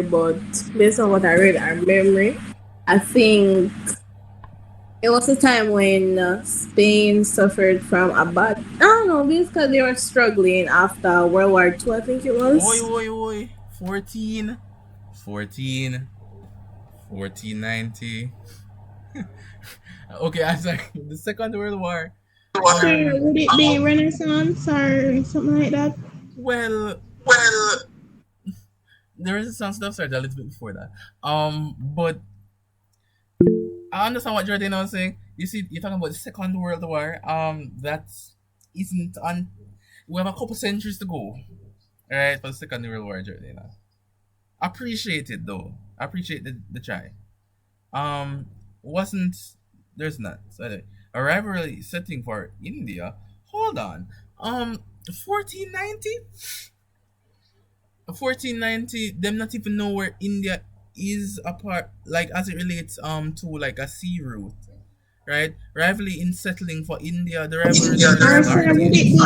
but based on what I read and memory, I think it was a time when Spain suffered from a bad. I don't know, because they were struggling after World War II, I think it Oi, was. oi, oi. 14. 14. 1490. Okay, I'm sorry. The Second World War. Sure, Um, would it be Renaissance or something like that? well, there is some stuff started a little bit before that. But I understand what Jordan was saying. You see, you're talking about the Second World War. That isn't on. We have a couple centuries to go, right, for the Second World War, Jordan. Appreciate it though. Appreciate the try. Um, wasn't there's not so anyway, a rivalry setting for India. Hold on. 1490. 1490. Them not even know where India is apart, like as it relates to like a sea route, right? Rivalry in settling for India. The rivalry already Or sir, would started. it be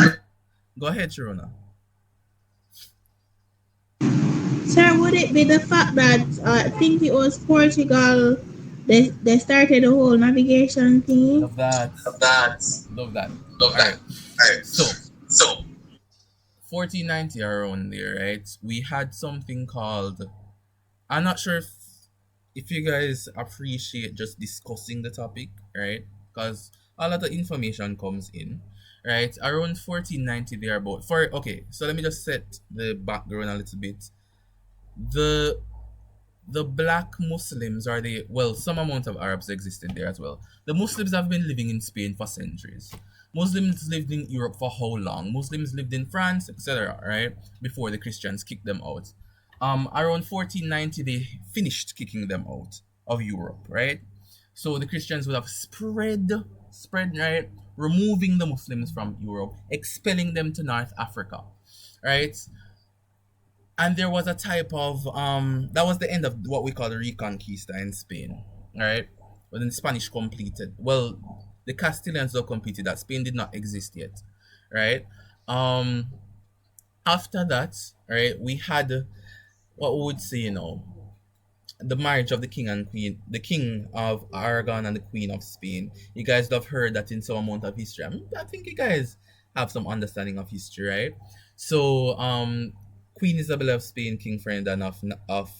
Go ahead, Sharona. sir, would it be the fact that I think it was Portugal they started the whole navigation thing? Love that. Love that. All right. So 1490 around there, right? We had something called. I'm not sure if you guys appreciate just discussing the topic, right? Because a lot of information comes in, right? Around 1490 there about for okay, so let me just set the background a little bit. The the black Muslims are the well, some amount of Arabs existed there as well. The Muslims have been living in Spain for centuries. Muslims lived in Europe for how long? Muslims lived in France, etc. Right before the Christians kicked them out. Around 1490 they finished kicking them out of Europe, right? So the Christians would have spread right, removing the Muslims from Europe, expelling them to North Africa, right? And there was a type of that was the end of what we call the Reconquista in Spain, right? When the Spanish completed, well, the Castilians though completed that. Spain did not exist yet, right? Um, After that, right, we had what we would say, the marriage of the king and queen, the king of Aragon and the queen of Spain. You guys have heard that in some amount of history. I think you guys have some understanding of history, right? So, Queen Isabella of Spain, King Ferdinand of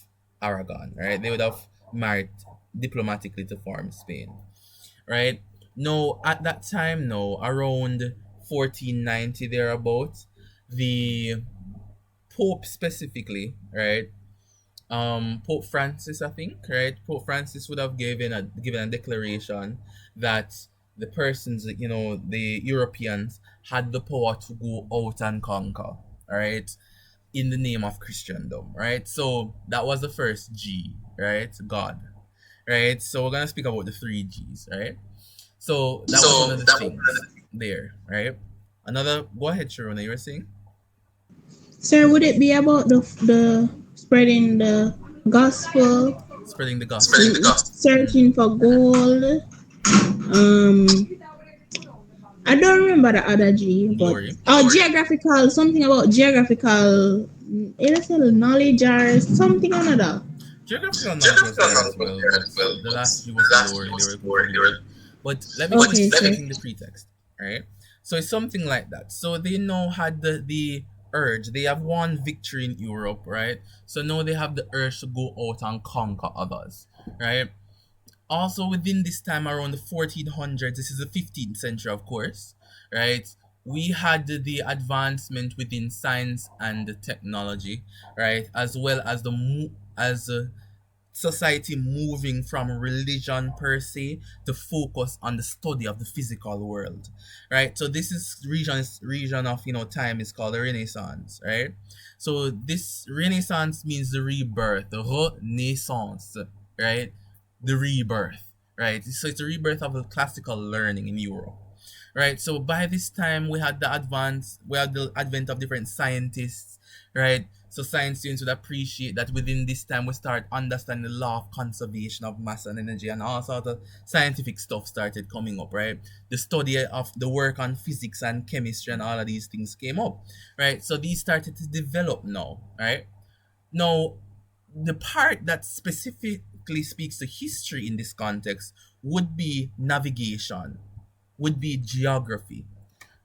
Aragon, right? They would have married diplomatically to form Spain, right? No, at that time, no, around 1490 thereabout, the Pope specifically, right? Pope Francis, I think, right? Pope Francis would have given a declaration that the persons, the Europeans had the power to go out and conquer, right? In the name of Christendom, right? So that was the first G, right? God, right? So we're gonna speak about the three G's, right? So that was one of the things there, right? Another, go ahead, Sharona, you were saying Sir, would it be about the spreading the gospel, spreading the gospel, searching for gold? Um, I don't remember the other G, but glory. geographical, something about geographical, knowledge or something another. Geographical knowledge was there as well, but the last G was glory. They were looking for glory. But let me Okay, finish sir. setting the pretext. Right? So it's something like that. So they now had the urge. They have won victory in Europe, right? So now they have the urge to go out and conquer others. Right? Also within this time around the 1400s, this is the 15th century, of course, right? We had the advancement within science and technology, right? As well as as society moving from religion per se to focus on the study of the physical world, right? So this is region of time is called the Renaissance, right? So this Renaissance means the rebirth, the renaissance, right? The rebirth, right? So it's the rebirth of the classical learning in Europe, right? So by this time we had the advent of different scientists, right? So science students would appreciate that within this time we start understanding the law of conservation of mass and energy, and all sorts of scientific stuff started coming up, right? The study of the work on physics and chemistry and all of these things came up, right? So these started to develop now, right? Now the part that specifically speaks to history in this context would be navigation, would be geography,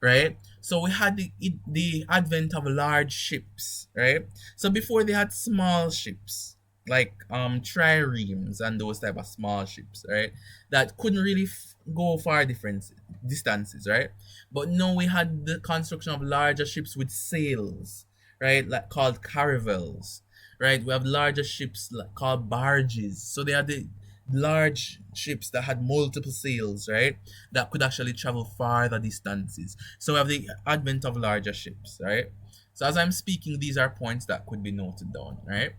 right? So we had the advent of large ships, right? So before they had small ships like triremes and those type of small ships, right? That couldn't really go far different distances, right? But now we had the construction of larger ships with sails, right? Like called caravels, right? We have larger ships like, called barges. So they are the large ships that had multiple sails, right? That could actually travel farther distances. So we have the advent of larger ships, right? So as I'm speaking, these are points that could be noted down, right?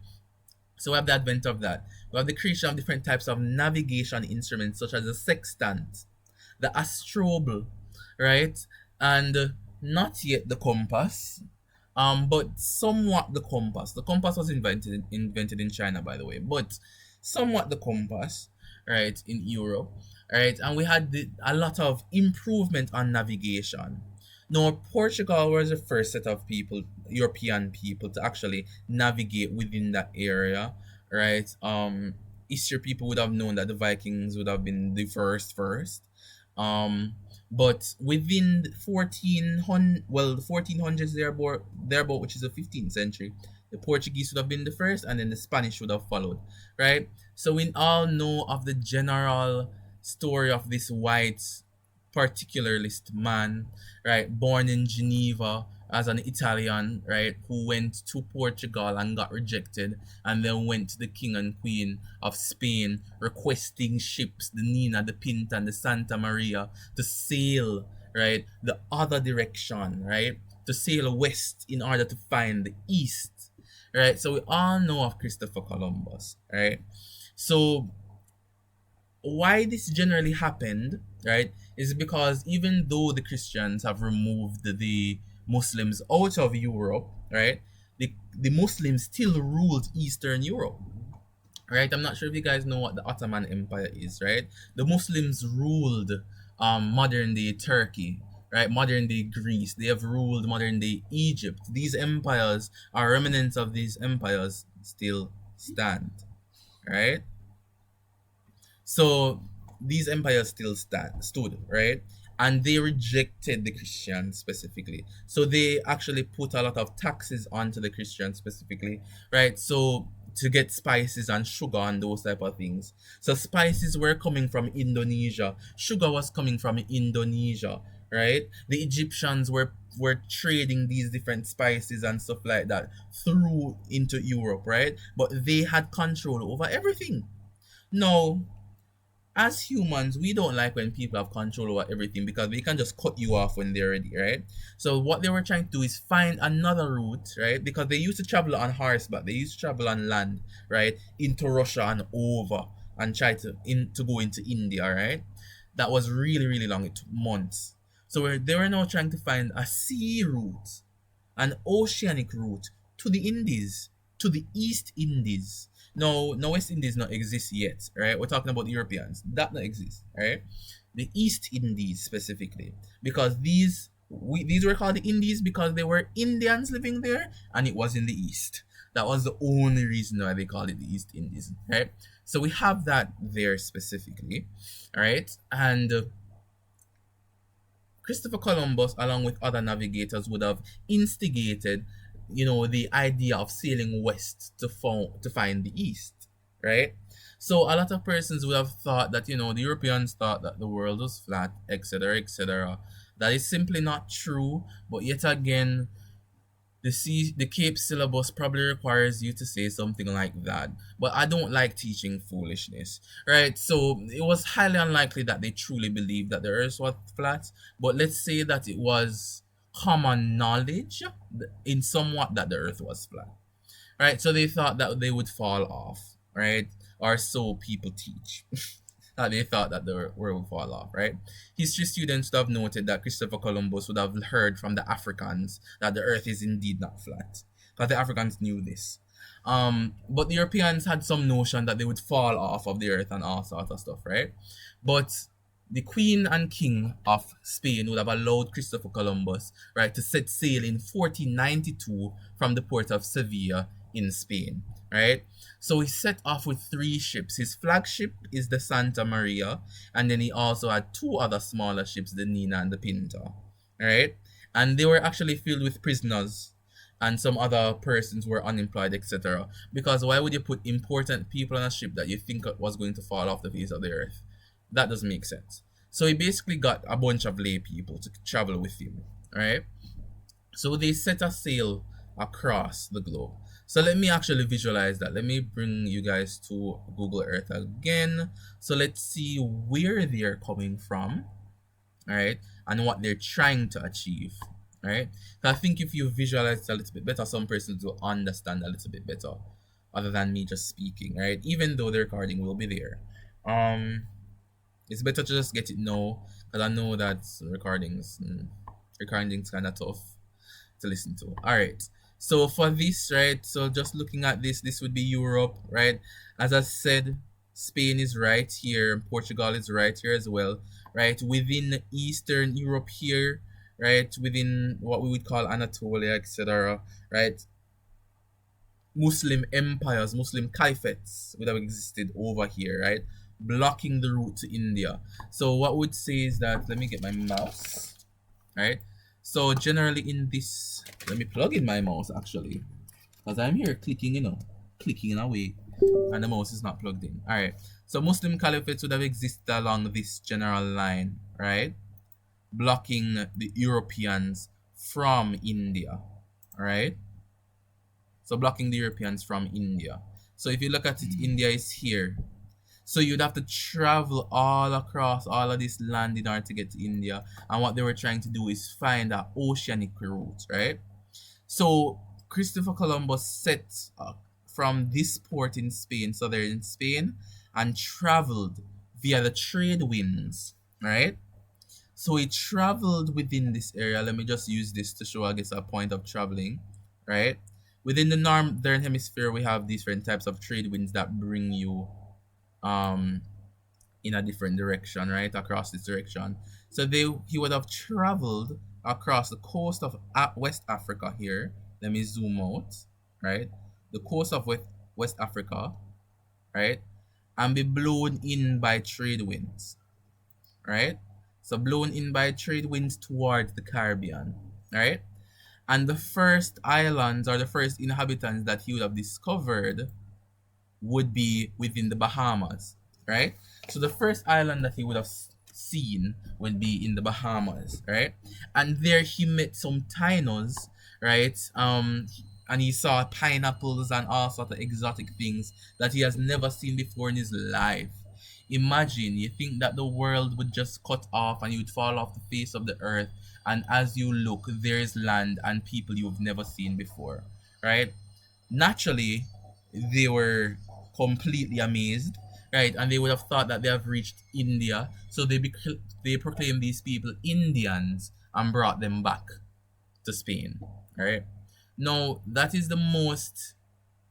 So we have the advent of that. We have the creation of different types of navigation instruments, such as the sextant, the astrolabe, right? And not yet the compass, but somewhat the compass. The compass was invented in China, by the way, but somewhat the compass, right, in Europe, right? And we had a lot of improvement on navigation. Now, Portugal was the first set of people, European people, to actually navigate within that area, right? Easter people would have known that the Vikings would have been the first. Um, but within 1400, well, the 1400s thereabout, which is the 15th century, the Portuguese would have been the first, and then the Spanish would have followed, right? So we all know of the general story of this white particularist man, right, born in Geneva as an Italian, right, who went to Portugal and got rejected, and then went to the king and queen of Spain requesting ships, the Nina, the Pinta, and the Santa Maria, to sail, right, the other direction, right, to sail west in order to find the east, right. So we all know of Christopher Columbus, right. So why this generally happened, right, is because even though the Christians have removed the Muslims out of Europe, right, the Muslims still ruled Eastern Europe, right? I'm not sure if you guys know what the Ottoman Empire is, right? The Muslims ruled modern day Turkey, right? Modern day Greece. They have ruled modern day Egypt. These empires are remnants of these empires still stand, right? So these empires still stood, right? And they rejected the Christians specifically. So they actually put a lot of taxes onto the Christians specifically, right? So to get spices and sugar and those type of things. So spices were coming from Indonesia. Sugar was coming from Indonesia, right? The Egyptians were trading these different spices and stuff like that through into Europe, right? But they had control over everything. Now, as humans, we don't like when people have control over everything because they can just cut you off when they're ready, right? So what they were trying to do is find another route, right? Because they used to travel on horseback, they used to travel on land, right, into Russia and over and try to go into India, right? That was really really long. It took months. So they were now trying to find a sea route, an oceanic route to the Indies, to the East Indies. No, West Indies not exist yet, right? We're talking about the Europeans. That not exist, right? The East Indies specifically, because these were called the Indies because there were Indians living there, and it was in the East. That was the only reason why they called it the East Indies, right? So we have that there specifically, right? And Christopher Columbus, along with other navigators, would have instigated, the idea of sailing west to find the east, right? So a lot of persons would have thought that, the Europeans thought that the world was flat, etc., etc. That is simply not true. But yet again, the CAPE syllabus probably requires you to say something like that. But I don't like teaching foolishness, right? So it was highly unlikely that they truly believed that the earth was flat. But let's say that it was common knowledge in somewhat that the earth was flat, right? So they thought that they would fall off, right? Or so people teach. That they thought that the world would fall off, right? History students would have noted that Christopher Columbus would have heard from the Africans that the earth is indeed not flat. Because the Africans knew this. But the Europeans had some notion that they would fall off of the earth and all sorts of stuff, right? But the Queen and King of Spain would have allowed Christopher Columbus, right, to set sail in 1492 from the port of Sevilla in Spain, right? So he set off with 3 ships. His flagship is the Santa Maria, and then he also had 2 other smaller ships, the Nina and the Pinta, right? And they were actually filled with prisoners and some other persons who were unemployed, etc. Because why would you put important people on a ship that you think was going to fall off the face of the earth? That doesn't make sense. So he basically got a bunch of lay people to travel with him, right? So they set a sail across the globe. So let me actually visualize that. Let me bring you guys to Google Earth again. So let's see where they're coming from, all right, and what they're trying to achieve, all right? So I think if you visualize it a little bit better, some persons will understand a little bit better, other than me just speaking, right? Even though the recording will be there. It's better to just get it now, because I know that recording's kind of tough to listen to. All right. So for this, right? So just looking at this would be Europe, right? As I said, Spain is right here, Portugal is right here as well, right? Within Eastern Europe here, right? Within what we would call Anatolia, etc., right? Muslim empires, Muslim caliphates would have existed over here, right? Blocking the route to India. So what would say is that, let me get my mouse, right? So generally in this, let me plug in my mouse actually, because I'm here clicking, clicking away, and the mouse is not plugged in. All right. So Muslim caliphates would have existed along this general line, right? Blocking the Europeans from India, all right? So blocking the Europeans from India. So if you look at it, India is here. So you'd have to travel all across all of this land in order to get to India. And what they were trying to do is find an oceanic route, right? So Christopher Columbus set from this port in Spain, so they're in Spain, and traveled via the trade winds, right? So he traveled within this area. Let me just use this to show, I guess, a point of traveling, right? Within the northern hemisphere, we have different types of trade winds that bring you in a different direction, right? Across this direction. So he would have traveled across the coast of West Africa here. Let me zoom out, right? The coast of West Africa, right? And be blown in by trade winds, right? So blown in by trade winds towards the Caribbean, right? And the first islands or the first inhabitants that he would have discovered would be within the Bahamas, right? So the first island that he would have seen would be in the Bahamas, right? And there he met some Tainos, right? And he saw pineapples and all sorts of exotic things that he has never seen before in his life. Imagine, you think that the world would just cut off and you would fall off the face of the earth, and as you look, there's land and people you've never seen before, right? Naturally, they were completely amazed, right? And they would have thought that they have reached India, so they proclaimed these people Indians and brought them back to Spain, right? Now, that is the most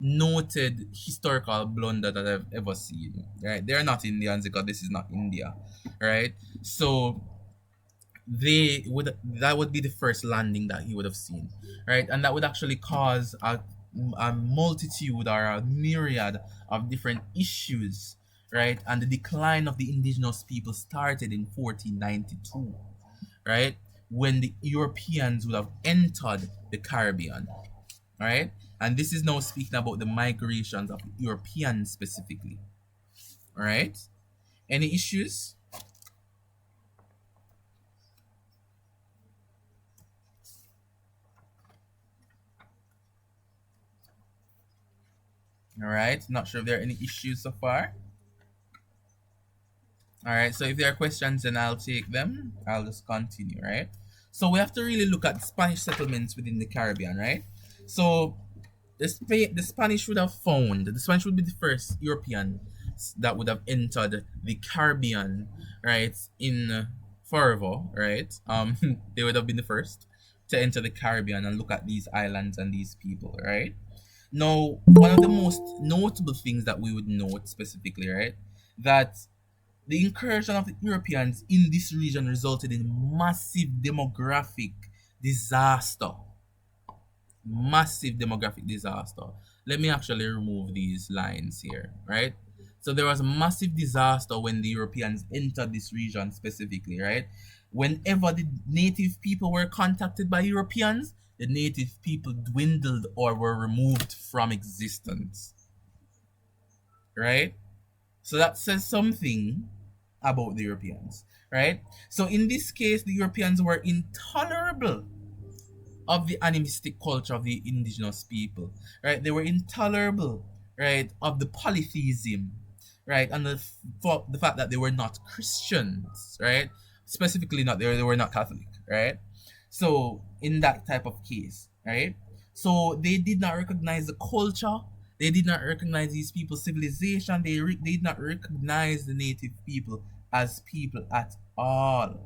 noted historical blunder that I've ever seen, right? They're not Indians because this is not India, right? So that would be the first landing that he would have seen, right? And that would actually cause a multitude or a myriad of different issues, right? And the decline of the indigenous people started in 1492, right? When the Europeans would have entered the Caribbean, right? And this is now speaking about the migrations of Europeans specifically, all right? Any issues? All right, not sure if there are any issues so far. All right, so if there are questions, then I'll take them. I'll just continue, right? So we have to really look at Spanish settlements within the Caribbean, right? So the Spanish would be the first European that would have entered the Caribbean, right? In fervor, right? They would have been the first to enter the Caribbean and look at these islands and these people, right? Now, one of the most notable things that we would note specifically, right, that the incursion of the Europeans in this region resulted in massive demographic disaster. Massive demographic disaster. let me actually remove these lines here, right? So there was a massive disaster when the Europeans entered this region specifically, right? Whenever the native people were contacted by Europeans, the native people dwindled or were removed from existence, right? So that says something about the Europeans, right? So in this case, the Europeans were intolerable of the animistic culture of the indigenous people, right? They were intolerable, right, of the polytheism, right, and the fact that they were not Christians, right? Specifically, not they were not Catholic, right? So in that type of case, right? So they did not recognize the culture. They did not recognize these people's civilization. They did not recognize the native people as people at all,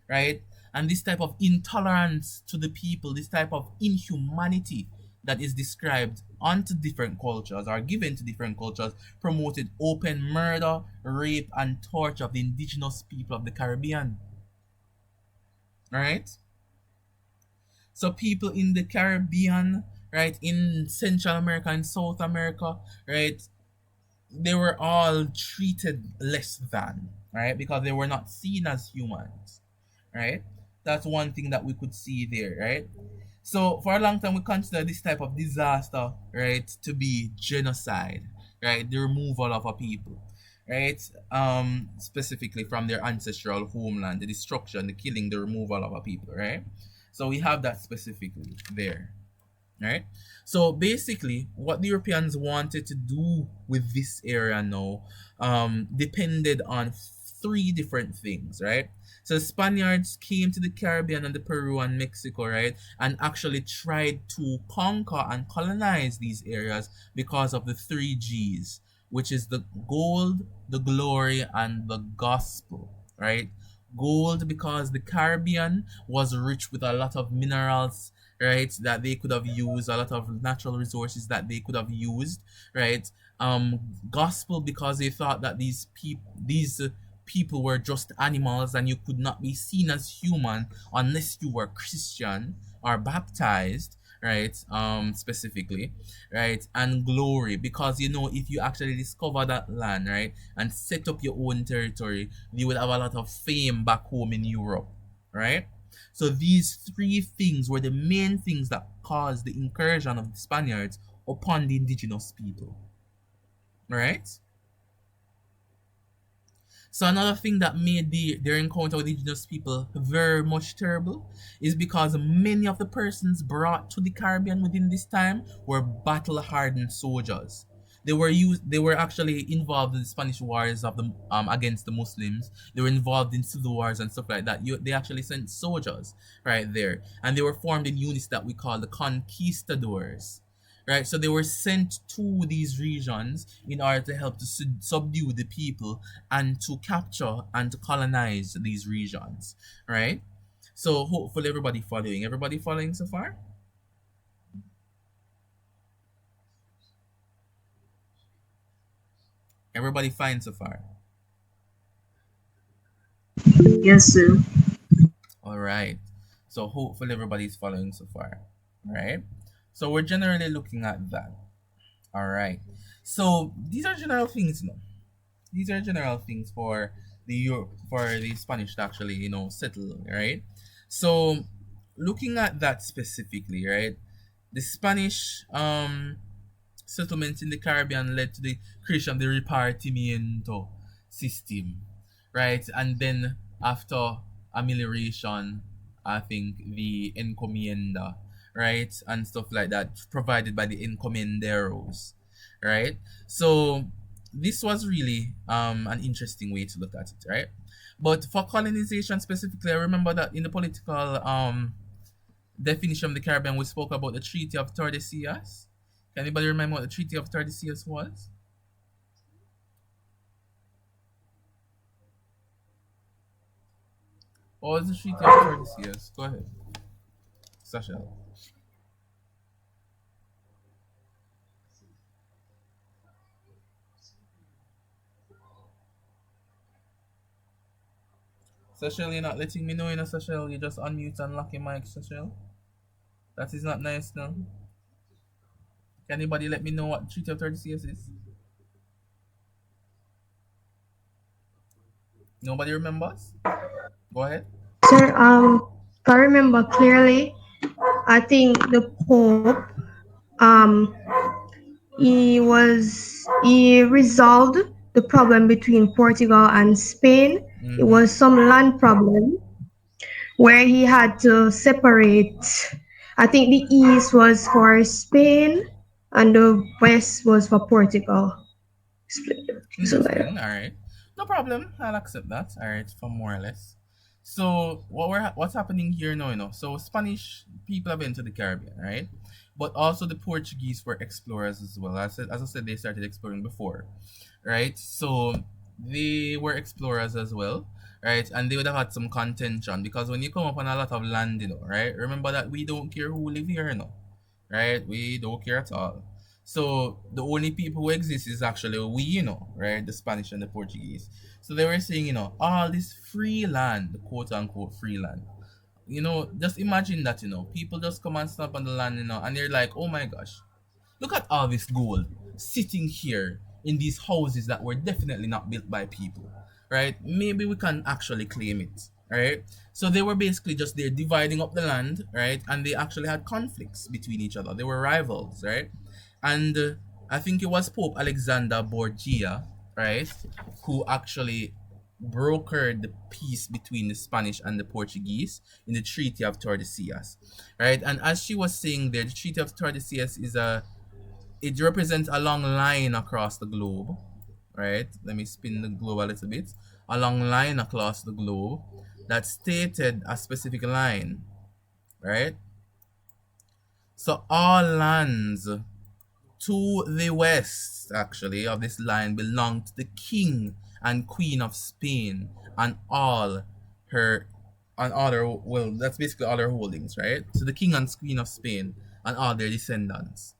right? And this type of intolerance to the people, this type of inhumanity that is described onto different cultures or given to different cultures promoted open murder, rape, and torture of the indigenous people of the Caribbean. Right? So people in the Caribbean, right, in Central America and South America, right, they were all treated less than, right, because they were not seen as humans, right? That's one thing that we could see there, right? So for a long time, we consider this type of disaster, right, to be genocide, right, the removal of a people, right, specifically from their ancestral homeland, the destruction, the killing, the removal of a people, right? So we have that specifically there, right? So basically, what the Europeans wanted to do with this area now depended on three different things, right? So the Spaniards came to the Caribbean and the Peru and Mexico, right, and actually tried to conquer and colonize these areas because of the three G's, which is the gold, the glory, and the gospel, right? Gold because the Caribbean was rich with a lot of minerals, right, that they could have used, a lot of natural resources that they could have used, right? Gospel because they thought that these people were just animals and you could not be seen as human unless you were Christian or baptized, right? Specifically, right? And glory because if you actually discover that land, right, and set up your own territory, you would have a lot of fame back home in Europe, right? So these three things were the main things that caused the incursion of the Spaniards upon the indigenous people, right? So another thing that made their encounter with indigenous people very much terrible is because many of the persons brought to the Caribbean within this time were battle-hardened soldiers. They were actually involved in the Spanish wars of the against the Muslims. They were involved in civil wars and stuff like that. They actually sent soldiers right there, and they were formed in units that we call the conquistadors, right? So they were sent to these regions in order to help to subdue the people and to capture and to colonize these regions, right? So hopefully everybody following so far. Everybody fine so far. Yes, sir. All right. So hopefully everybody's following so far. All right. So we're generally looking at that. All right. So these are general things, These are general things for the Spanish to actually, settle, right? So looking at that specifically, right? The Spanish settlements in the Caribbean led to the creation of the repartimiento system, right? And then after amelioration, I think the encomienda, right? And stuff like that provided by the encomenderos, right? So this was really an interesting way to look at it, right? But for colonization specifically, I remember that in the political definition of the Caribbean, we spoke about the Treaty of Tordesillas. Can anybody remember what the Treaty of Tordesillas was? What was the Treaty of Tordesillas? Go ahead, Sasha. Sashel, you're not letting me know, Sashel. You just unmute and lock your mic, Sashel. That is not nice, no. Can anybody let me know what Treaty of Tordesillas is? Nobody remembers? Go ahead. Sir, if I remember clearly, I think the Pope, um, he resolved the problem between Portugal and Spain. It was some land problem where he had to separate. I think the east was for Spain and the west was for Portugal. Interesting. All right, no problem. I'll accept that. All right, for more or less. So what's happening here now? So Spanish people have been to the Caribbean, right? But also the Portuguese were explorers as well. As I said, they started exploring before, right? So they were explorers as well, right? And they would have had some contention because when you come up on a lot of land, right? Remember that we don't care who live here, right? We don't care at all. So the only people who exist is actually we, right? The Spanish and the Portuguese. So they were saying, all this free land, quote unquote free land. Just imagine that, people just come and stop on the land, and they're like, oh my gosh, look at all this gold sitting here in these houses that were definitely not built by people, right? Maybe we can actually claim it, right? So they were basically just there dividing up the land, right? And they actually had conflicts between each other. They were rivals, right? And I think it was Pope Alexander Borgia, right, who actually brokered the peace between the Spanish and the Portuguese in the Treaty of Tordesillas, right? And as she was saying there, the Treaty of Tordesillas it represents a long line across the globe, right? Let me spin the globe a little bit. A long line across the globe that stated a specific line, right? So all lands to the west, actually, of this line belonged to the King and Queen of Spain and all her, well, that's basically all her holdings, right? So the King and Queen of Spain and all their descendants.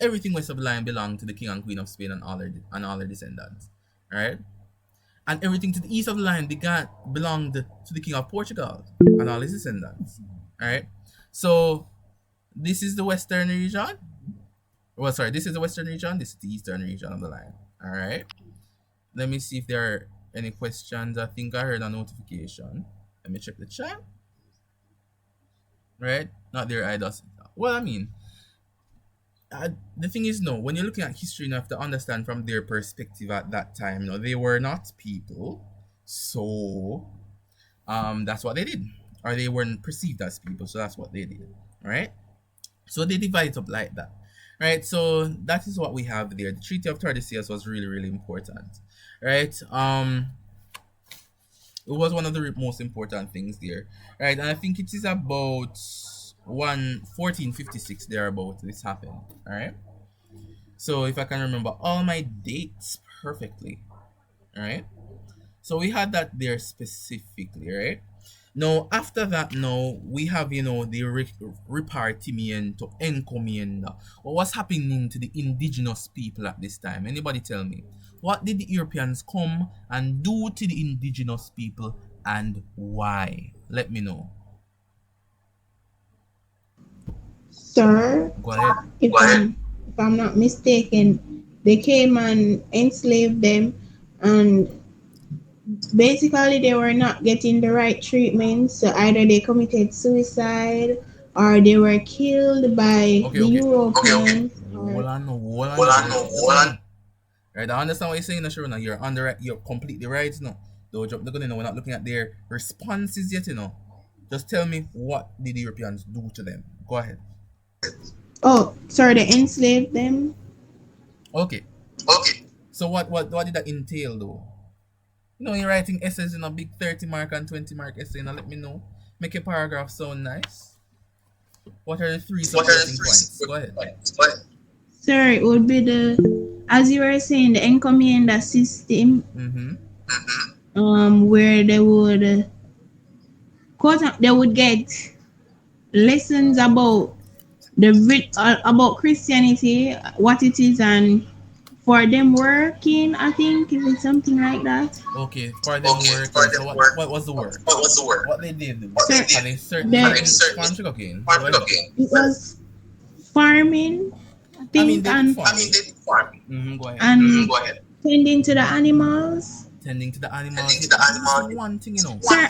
Everything west of the line belonged to the King and Queen of Spain and all their descendants, right? And everything to the east of the line belonged to the King of Portugal and all his descendants, right? So this is the western region. Well, sorry, this is the western region. This is the eastern region of the line. All right. Let me see if there are any questions. I think I heard a notification. Let me check the chat. Right? Not there either. Well, I mean, the thing is, when you're looking at history, you have to understand from their perspective at that time. They were not people, so that's what they did, or they weren't perceived as people, so that's what they did. All right. So they divide up like that. Right, so that is what we have there. The Treaty of Tordesillas was really, really important, right? It was one of the most important things there, right? And I think it is about 1456 thereabout this happened, all right? So if I can remember all my dates perfectly, all right? So we had that there specifically, right? Now, after that, we have, the repartimiento, encomienda. What was happening to the indigenous people at this time? Anybody tell me? What did the Europeans come and do to the indigenous people and why? Let me know. Sir, Go ahead. if I'm not mistaken, they came and enslaved them, and basically they were not getting the right treatment, so either they committed suicide or they were killed by the Europeans. Hold on. Right, I understand what you're saying, Sharona. You're completely right, Don't jump the gun, we're not looking at their responses yet, Just tell me, what did the Europeans do to them? Go ahead. Oh, sorry, they enslaved them. Okay. So what did that entail, though? You're writing essays in a big 30 mark and 20 mark essay, let me know. Make a paragraph sound nice. What are the three supporting points? Go ahead. Sir, it would be as you were saying, the encomienda system, where they would get lessons about about Christianity, what it is, and for them working, I think, is it something like that? Okay, for them working. So what was the work? What they did? It was farming, I I mean, think, they did and farming. Go ahead. and tending to the animals. Tending to the animals. This is one thing, Sir,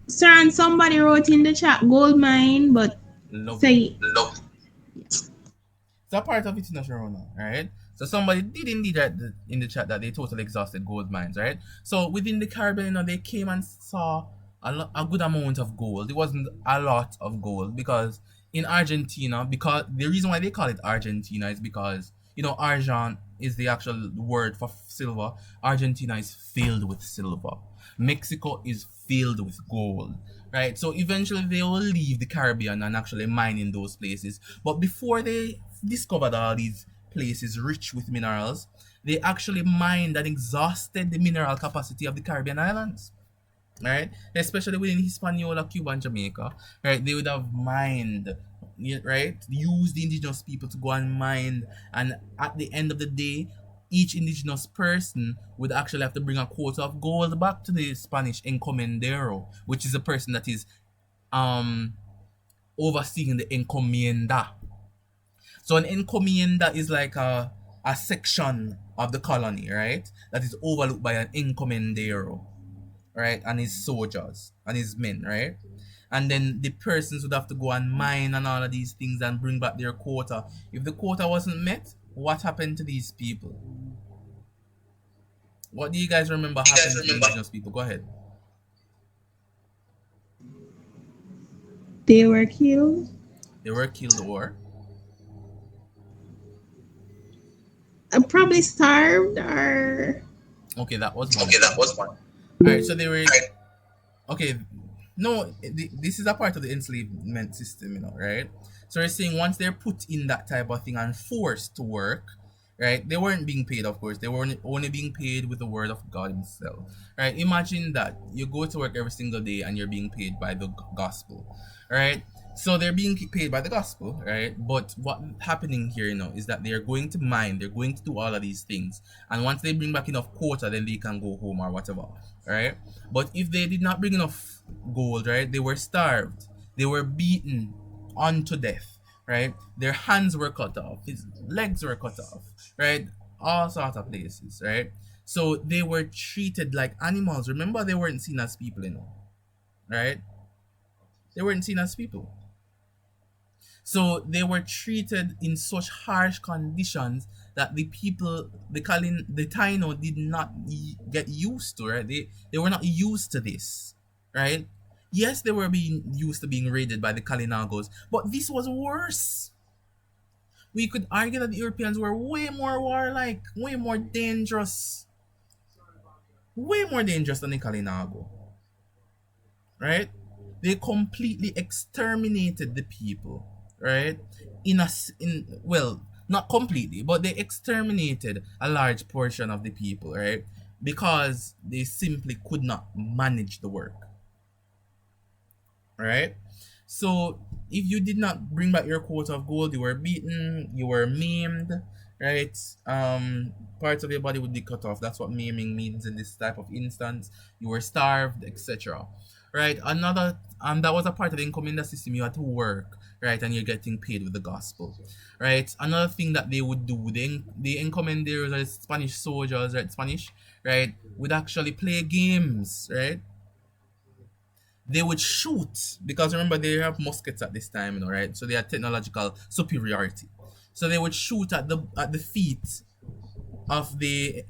sir, and somebody wrote in the chat gold mine, but Lovely. say It's a part of it in Sharona, right? So somebody did indeed write in the chat that they totally exhausted gold mines, right? So within the Caribbean, they came and saw a good amount of gold. It wasn't a lot of gold because in Argentina, because the reason why they call it Argentina is because argent is the actual word for silver. Argentina is filled with silver. Mexico is filled with gold, right? So eventually they will leave the Caribbean and actually mine in those places. But before they discovered all these places rich with minerals, they actually mined and exhausted the mineral capacity of the Caribbean islands, right? Especially within Hispaniola, Cuba, and Jamaica, right? They would have mined, right? Use the indigenous people to go and mine, and at the end of the day, each indigenous person would actually have to bring a quota of gold back to the Spanish encomendero, which is a person that is overseeing the encomienda. So an encomienda is like a section of the colony, right? That is overlooked by an encomendero, right? And his soldiers and his men, right? And then the persons would have to go and mine and all of these things and bring back their quota. If the quota wasn't met, what happened to these people? What do you guys remember happened to the indigenous people? Go ahead. they were killed. They were killed or? Probably starved or. Okay, that was one. Alright, so they were. Okay, no, this is a part of the enslavement system, right? So we're saying once they're put in that type of thing and forced to work, right? They weren't being paid, of course. They were only being paid with the word of God himself, right? Imagine that you go to work every single day and you're being paid by the gospel, right? So they're being paid by the gospel, right? But what's happening here, is that they're going to mine, they're going to do all of these things, and once they bring back enough quota, then they can go home or whatever, right? But if they did not bring enough gold, right, they were starved, they were beaten unto death, right? Their hands were cut off, his legs were cut off, right? All sorts of places, right? So they were treated like animals. Remember, they weren't seen as people, right? They weren't seen as people. So they were treated in such harsh conditions that the people, the Taino did not get used to, right? They were not used to this, right? Yes, they were being used to being raided by the Kalinagos, but this was worse. We could argue that the Europeans were way more warlike, way more dangerous than the Kalinago, right? They completely exterminated the people, right? Well, not completely, but they exterminated a large portion of the people, right? Because they simply could not manage the work, right? So if you did not bring back your quota of gold, you were beaten, you were maimed, right? Parts of your body would be cut off. That's what maiming means in this type of instance. You were starved, etc. Right? Another that was a part of the encomienda system. You had to work, right? And you're getting paid with the gospel, right? Another thing that they would do, the encomenderos or Spanish soldiers, right? Spanish, right? Would actually play games, right? They would shoot, because remember they have muskets at this time, right? So they had technological superiority. So they would shoot at the feet of the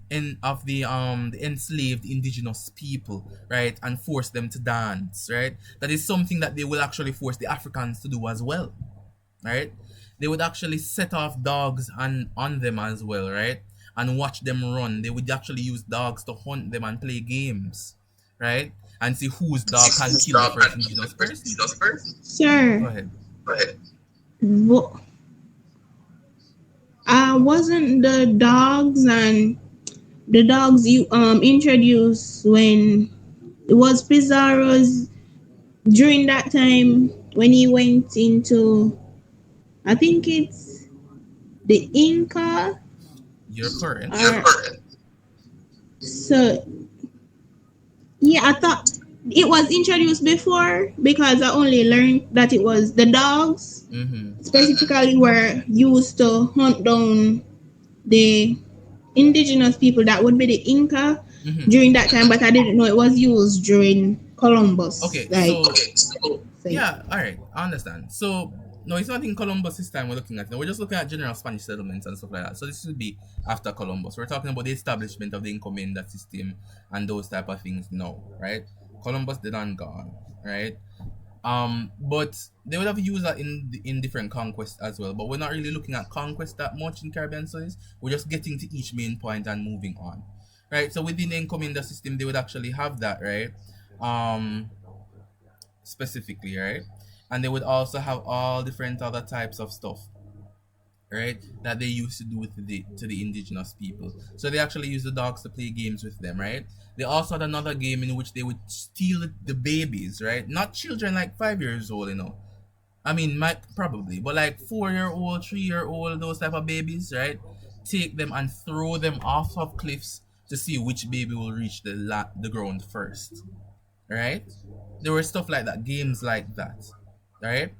enslaved indigenous people, right, and force them to dance, right? That is something that they will actually force the Africans to do as well, right? They would actually set off dogs on them as well, right, and watch them run. They would actually use dogs to hunt them and play games, right, and see whose dog can kill the first indigenous person. Sir, Go ahead. Wasn't the dogs you introduced when it was Pizarro's during that time when he went into, I think it's the Inca. You're correct. So yeah, I thought it was introduced before because I only learned that it was the dogs Mm-hmm. specifically were used to hunt down the indigenous people that would be the Inca Mm-hmm. during that time, but I didn't know it was used during Columbus. Okay, Like, so so, yeah, all right, I understand. So no, it's not in Columbus this time we're looking at. No, we're just looking at general Spanish settlements and stuff like that. So this would be after Columbus. We're talking about the establishment of the encomienda system and those type of things. No, right? Columbus did and gone, right? But they would have used that in different conquests as well. But we're not really looking at conquest that much in Caribbean studies. We're just getting to each main point and moving on, right? So within the encomienda system, they would actually have that, right? Um, specifically, right? And they would also have all different other types of stuff, right? That they used to do with the indigenous people. So they actually use the dogs to play games with them, right? They also had another game in which they would steal the babies, right? Not children like 5 years old, you know. I mean, might probably, but like 4-year-old, 3-year-old, those type of babies, right? Take them and throw them off of cliffs to see which baby will reach the ground first, right? There were stuff like that, games like that, right?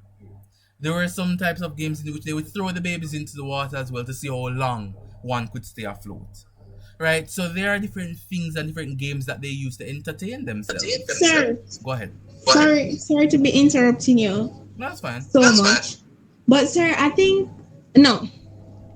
There were some types of games in which they would throw the babies into the water as well to see how long one could stay afloat, right? So there are different things and different games that they use to entertain themselves. sir, Go ahead. sorry to be interrupting you No, that's fine. so much, but sir, I think no,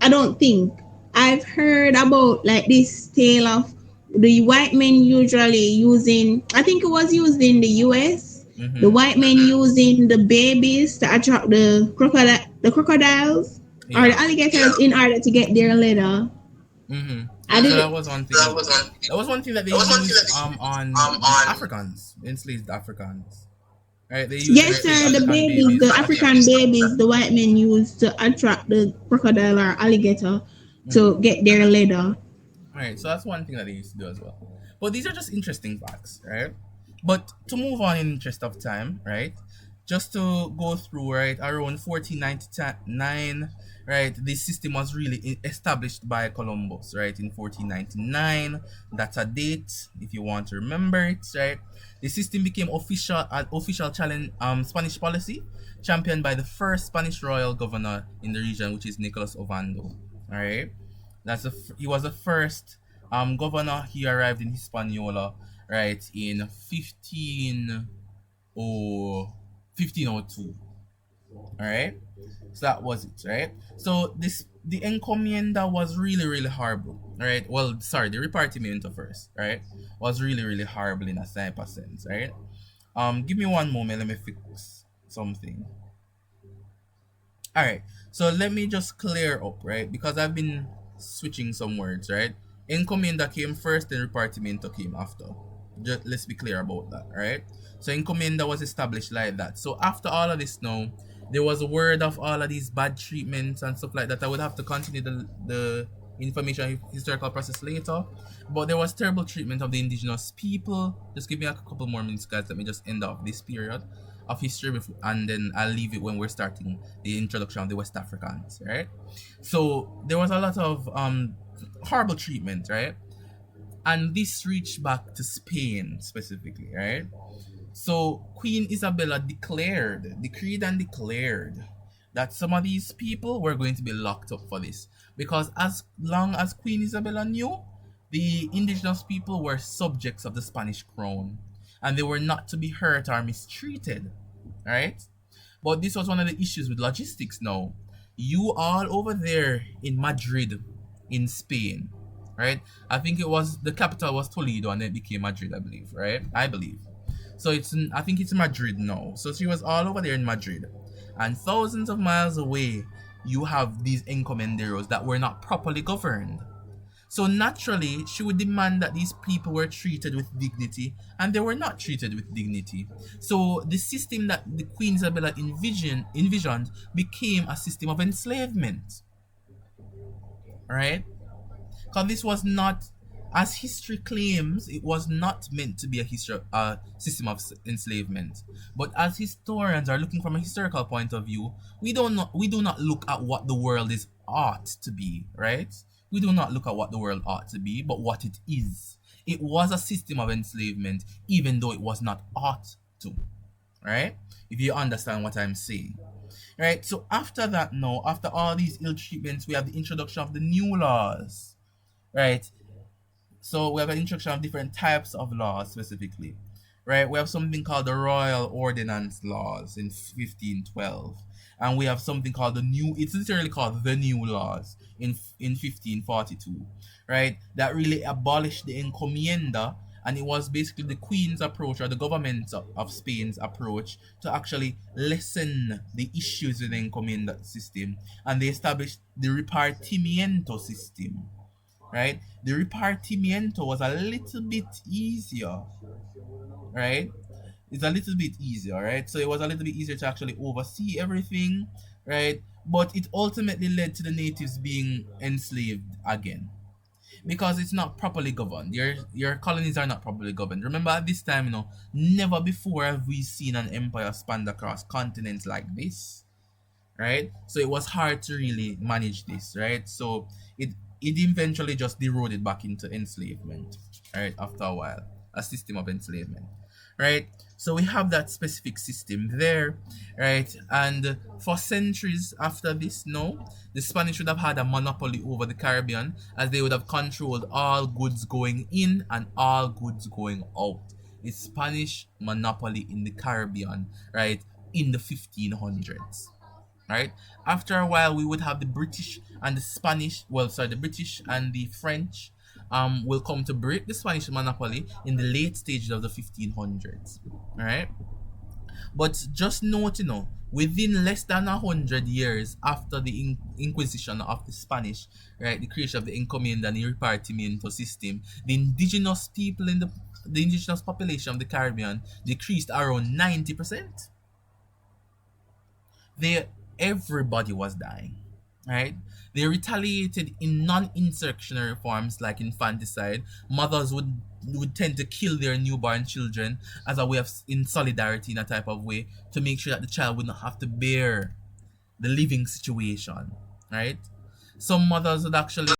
I don't think I've heard about like this tale of the white men usually using. I think it was used in the U.S. The Mm-hmm. white men using the babies to attract the crocodiles or the Yeah. alligators in order to get their leather. Mm-hmm. I So didn't. that was one thing. That was one thing that they used on the Africans, enslaved Africans. Right? They used Yes, enslaved sir. The African babies, babies the to attract. African babies, the white men used to attract the crocodile or alligator to Mm-hmm. get their leather. Right, so that's one thing that they used to do as well. But these are just interesting facts, right? But to move on in interest of time, right? Just to go through, right, around 1499, right, this system was really established by Columbus, right, in 1499. That's a date, if you want to remember it, right? The system became official challenge Spanish policy, championed by the first Spanish royal governor in the region, which is Nicolas Ovando. All right, he was the first governor. He arrived in Hispaniola, right, in 1502. All right, so that was it, right? So the encomienda was really really horrible, right? Well, sorry, the repartimiento first, right, was really really horrible in a type of sense, right? Give me one moment. Let me fix something. All right. So let me just clear up, right? Because I've been switching some words, right? Encomienda came first, then repartimiento came after. Just let's be clear about that, right? So encomienda was established like that. So after all of this now, there was a word of all of these bad treatments and stuff like that. I would have to continue the information historical process later. But there was terrible treatment of the indigenous people. Just give me a couple more minutes, guys. Let me just end off this period of history before, and then I'll leave it when we're starting the introduction of the West Africans, right? So there was a lot of horrible treatment, right? And this reached back to Spain specifically, right? So Queen Isabella decreed and declared that some of these people were going to be locked up for this. Because as long as Queen Isabella knew, the indigenous people were subjects of the Spanish crown and they were not to be hurt or mistreated, right? But this was one of the issues with logistics now. You all over there in Madrid, in Spain, right? I think it was the capital was Toledo and then it became Madrid, I believe, right? I believe. So I think it's Madrid now. So she was all over there in Madrid. And thousands of miles away, you have these encomenderos that were not properly governed. So naturally, she would demand that these people were treated with dignity, and they were not treated with dignity. So the system that the Queen Isabella envisioned became a system of enslavement, right? Because this was not, as history claims, it was not meant to be a system of enslavement. But as historians are looking from a historical point of view, we do not look at what the world is ought to be, right? We do not look at what the world ought to be, but what it is. It was a system of enslavement, even though it was not ought to. Right? If you understand what I'm saying. Right? So after that now, after all these ill treatments, we have the introduction of the new laws. Right? So we have an introduction of different types of laws specifically. Right? We have something called the Royal Ordinance Laws in 1512. And we have something called it's literally called the New Laws in 1542. Right? That really abolished the encomienda, and it was basically the Queen's approach, or the government of Spain's approach, to actually lessen the issues with the encomienda system, and they established the repartimiento system. Right? The repartimiento was a little bit easier. Right? It's a little bit easier, right? So it was a little bit easier to actually oversee everything, right? But it ultimately led to the natives being enslaved again, because it's not properly governed. Your colonies are not properly governed. Remember, at this time, never before have we seen an empire span across continents like this, right? So it was hard to really manage this, right? So it eventually just eroded back into enslavement, right? After a while, a system of enslavement, right? So we have that specific system there, right? And for centuries after this, no, the Spanish would have had a monopoly over the Caribbean, as they would have controlled all goods going in and all goods going out. A Spanish monopoly in the Caribbean, right, in the 1500s. Right? After a while, we would have the British and the Spanish. The British and the French will come to break the Spanish monopoly in the late stages of the 1500s. All right? But just note, within less than 100 years after the Inquisition of the Spanish, right, the creation of the encomienda and the repartimiento system, the indigenous people in the indigenous population of the Caribbean decreased around 90%. Everybody was dying, right? They retaliated in non-insurrectionary forms like infanticide. Mothers would tend to kill their newborn children as a way of in solidarity, in a type of way, to make sure that the child would not have to bear the living situation, right? Some mothers would actually